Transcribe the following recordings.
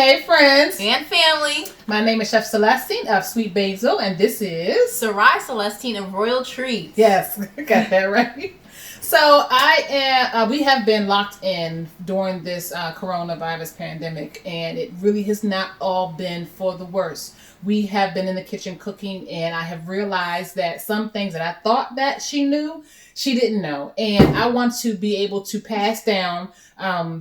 Hey friends and family. My name is Chef Celestine of Sweet Bazil, and this is Sarai Celestine of Royal Treats. Yes, got that right. So we have been locked in during this coronavirus pandemic, and it really has not all been for the worse. We have been in the kitchen cooking, and I have realized that some things that I thought that she knew, she didn't know. And I want to be able to pass down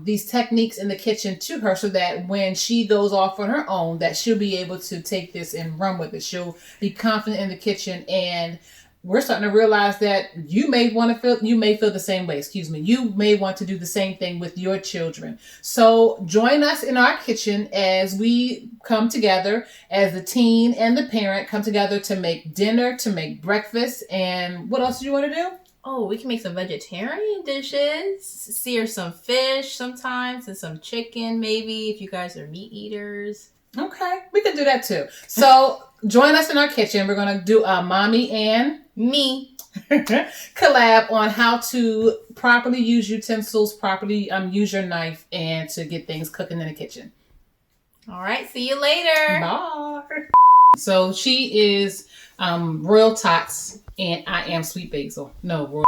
these techniques in the kitchen to her so that when she goes off on her own, that she'll be able to take this and run with it. She'll be confident in the kitchen, and we're starting to realize that you may feel the same way. You may want to do the same thing with your children. So join us in our kitchen as we come together, as the teen and the parent come together to make dinner, to make breakfast. And what else do you want to do? Oh, we can make some vegetarian dishes, sear some fish sometimes, and some chicken maybe if you guys are meat eaters. Okay, we can do that too. So join us in our kitchen. We're going to do a mommy and me collab on how to properly use utensils, properly use your knife, and to get things cooking in the kitchen. All right, see you later. Bye. So she is Royal Tots, and I am Sweet Bazil. No, Royal.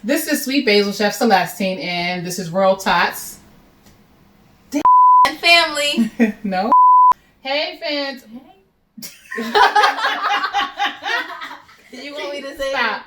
This is Sweet Bazil, Chef Celestine, and this is Royal Tots. And family. No. Hey, fans. Hey. You want me to say Stop.